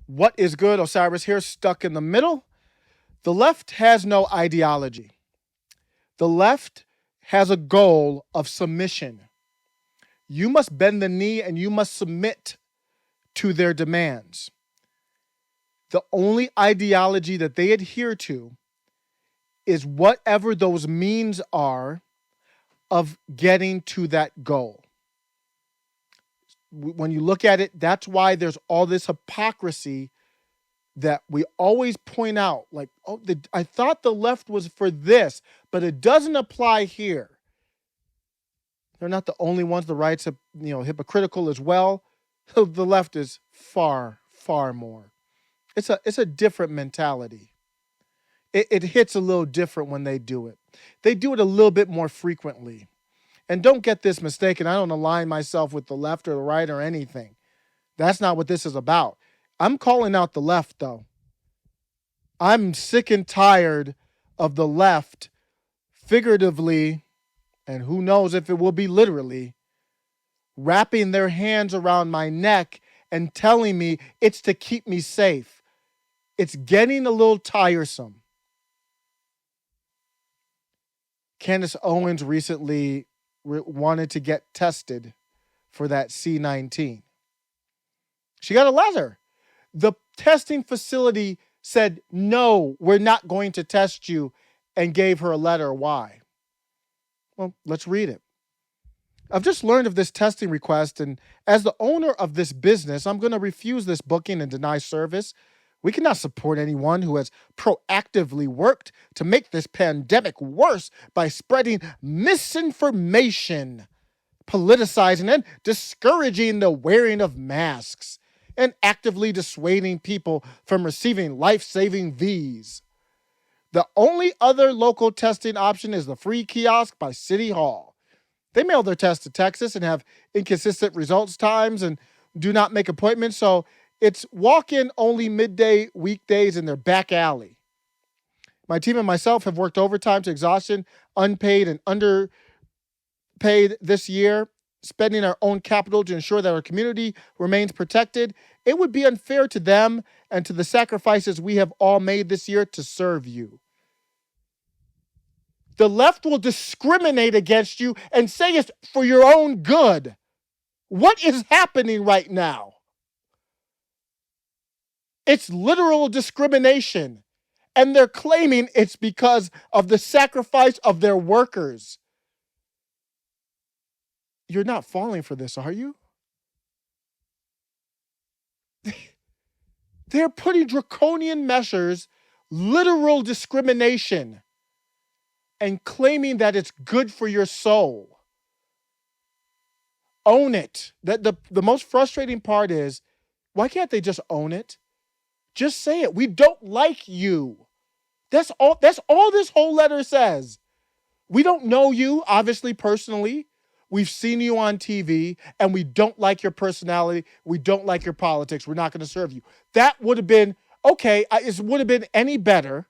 What is good? Osiris here, stuck in the middle. The left has no ideology. The left has a goal of submission. You must bend the knee and you must submit to their demands. The only ideology that they adhere to is whatever those means are of getting to that goal. When you look at it, that's why there's all this hypocrisy that we always point out. Like, I thought the left was for this, but it doesn't apply here. They're not the only ones. The right's hypocritical as well. The left is far, far more. It's a different mentality. It hits a little different when they do it. They do it a little bit more frequently. And don't get this mistaken. I don't align myself with the left or the right or anything. That's not what this is about. I'm calling out the left, though. I'm sick and tired of the left, figuratively, and who knows if it will be literally, wrapping their hands around my neck and telling me it's to keep me safe. It's getting a little tiresome. Candace Owens recently wanted to get tested for that C-19. She got a letter. The testing facility said, no, we're not going to test you, and gave her a letter. Why? Well, let's read it. I've just learned of this testing request, and as the owner of this business, I'm going to refuse this booking and deny service. We cannot support anyone who has proactively worked to make this pandemic worse by spreading misinformation, politicizing and discouraging the wearing of masks, and actively dissuading people from receiving life-saving V's. The only other local testing option is the free kiosk by City Hall. They mail their tests to Texas and have inconsistent results times and do not make appointments, so it's walk-in only midday weekdays in their back alley. My team and myself have worked overtime to exhaustion, unpaid and underpaid this year, spending our own capital to ensure that our community remains protected. It would be unfair to them and to the sacrifices we have all made this year to serve you. The left will discriminate against you and say it's for your own good. What is happening right now? It's literal discrimination. And they're claiming it's because of the sacrifice of their workers. You're not falling for this, are you? They're putting draconian measures, literal discrimination, and claiming that it's good for your soul. Own it. The most frustrating part is, why can't they just own it? Just say it. We don't like you. That's all this whole letter says. We don't know you, obviously, personally. We've seen you on TV, and we don't like your personality. We don't like your politics. We're not going to serve you. That would have been, okay, it would have been any better,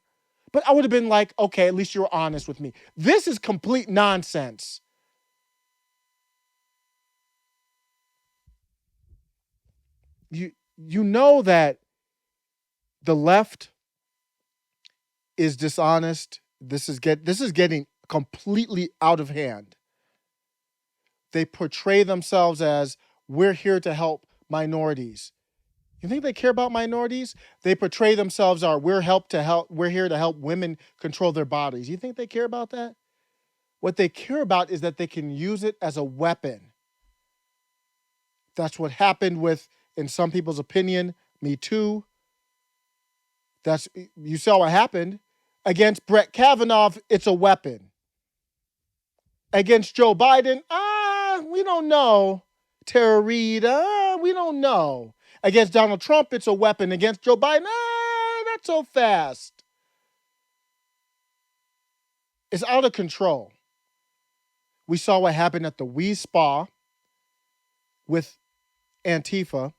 but I would have been like, okay, at least you're honest with me. This is complete nonsense. You know that the left is dishonest. This is getting completely out of hand. They portray themselves as, we're here to help minorities. You think they care about minorities? They portray themselves as, we're here to help women control their bodies. You think they care about that? What they care about is that they can use it as a weapon. That's what happened with, in some people's opinion, Me Too. You saw what happened. Against Brett Kavanaugh, it's a weapon. Against Joe Biden, we don't know. Tara Reid, we don't know. Against Donald Trump, it's a weapon. Against Joe Biden, not so fast. It's out of control. We saw what happened at the Wee Spa with Antifa,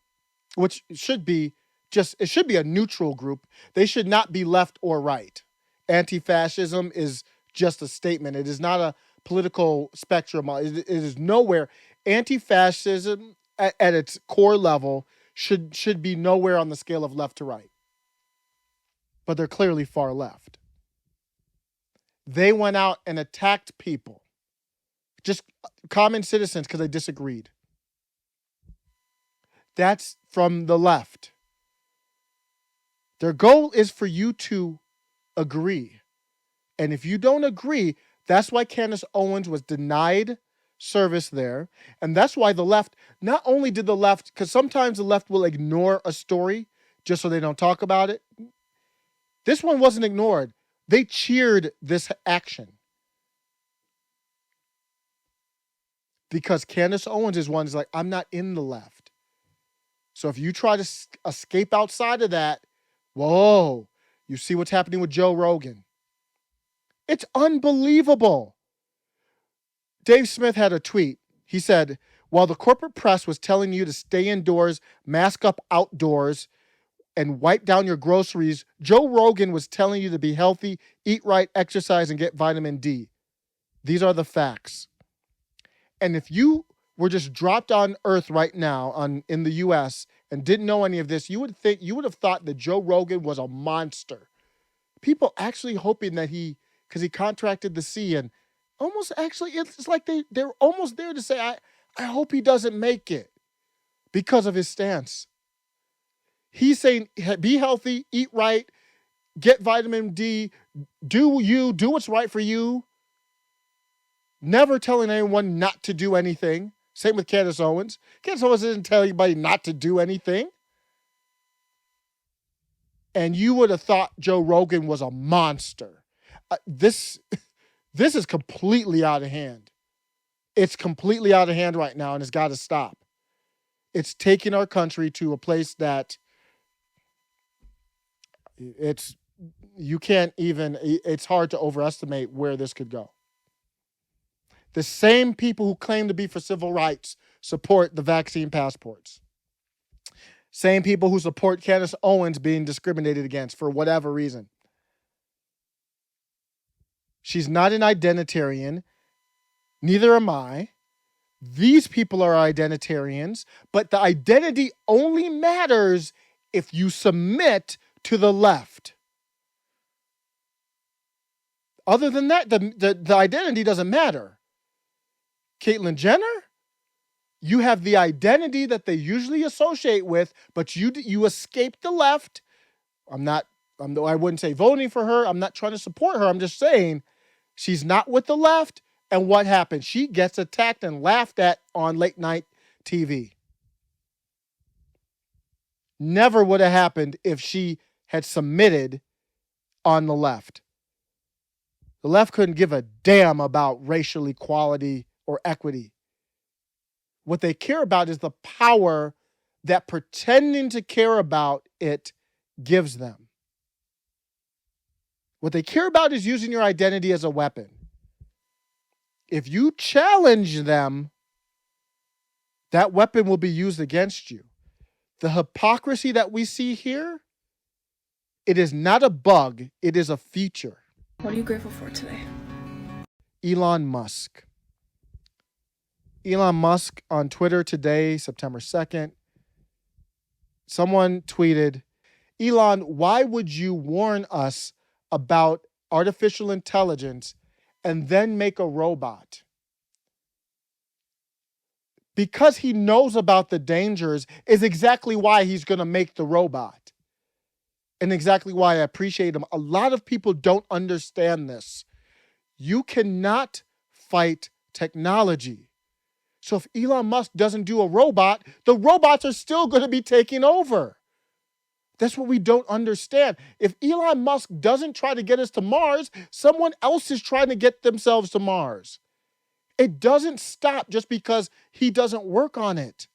which should be a neutral group. They should not be left or right. Anti-fascism is just a statement. It is not a political spectrum. It is nowhere. Anti-fascism at its core level should be nowhere on the scale of left to right. But they're clearly far left. They went out and attacked people, just common citizens, because they disagreed. That's from the left. Their goal is for you to agree. And if you don't agree, that's why Candace Owens was denied service there. And that's why the left, not only did the left, because sometimes the left will ignore a story just so they don't talk about it. This one wasn't ignored. They cheered this action. Because Candace Owens is one who's like, I'm not in the left. So if you try to escape outside of that, whoa, you see what's happening with Joe Rogan. It's unbelievable. Dave Smith had a tweet. He said, while the corporate press was telling you to stay indoors, mask up outdoors, and wipe down your groceries, Joe Rogan was telling you to be healthy, eat right, exercise, and get vitamin D. These are the facts. And if you were just dropped on Earth right now in the US and didn't know any of this, you would have thought that Joe Rogan was a monster. People actually hoping that because he contracted the C, and almost actually it's like they're almost there to say, I hope he doesn't make it because of his stance. He's saying, be healthy, eat right, get vitamin D, do what's right for you. Never telling anyone not to do anything. Same with Candace Owens. Candace Owens didn't tell anybody not to do anything. And you would have thought Joe Rogan was a monster. This is completely out of hand. It's completely out of hand right now, and it's got to stop. It's taking our country to a place that it's hard to overestimate where this could go. The same people who claim to be for civil rights support the vaccine passports. Same people who support Candace Owens being discriminated against for whatever reason. She's not an identitarian. Neither am I. These people are identitarians, but the identity only matters if you submit to the left. Other than that, the identity doesn't matter. Caitlyn Jenner, you have the identity that they usually associate with, but you escaped the left. I wouldn't say voting for her. I'm not trying to support her. I'm just saying she's not with the left. And what happens? She gets attacked and laughed at on late night TV. Never would have happened if she had submitted on the left. The left couldn't give a damn about racial equality or equity. What they care about is the power that pretending to care about it gives them. What they care about is using your identity as a weapon. If you challenge them, that weapon will be used against you. The hypocrisy that we see here, it is not a bug, it is a feature. What are you grateful for today? Elon Musk. Elon Musk on Twitter today, September 2nd. Someone tweeted, Elon, why would you warn us about artificial intelligence and then make a robot? Because he knows about the dangers is exactly why he's going to make the robot. And exactly why I appreciate him. A lot of people don't understand this. You cannot fight technology. So if Elon Musk doesn't do a robot, the robots are still going to be taking over. That's what we don't understand. If Elon Musk doesn't try to get us to Mars, someone else is trying to get themselves to Mars. It doesn't stop just because he doesn't work on it.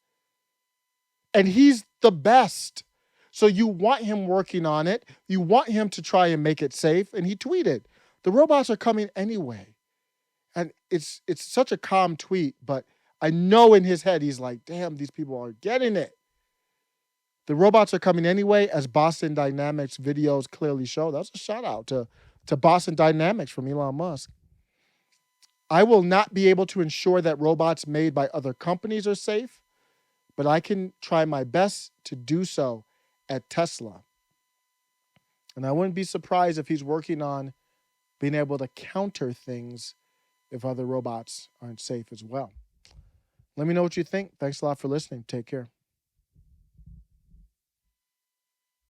And he's the best. So you want him working on it. You want him to try and make it safe. And he tweeted, the robots are coming anyway. And it's such a calm tweet, but I know in his head, he's like, damn, these people are getting it. The robots are coming anyway, as Boston Dynamics videos clearly show. That's a shout out to Boston Dynamics from Elon Musk. I will not be able to ensure that robots made by other companies are safe, but I can try my best to do so at Tesla. And I wouldn't be surprised if he's working on being able to counter things if other robots aren't safe as well. Let me know what you think. Thanks a lot for listening. Take care.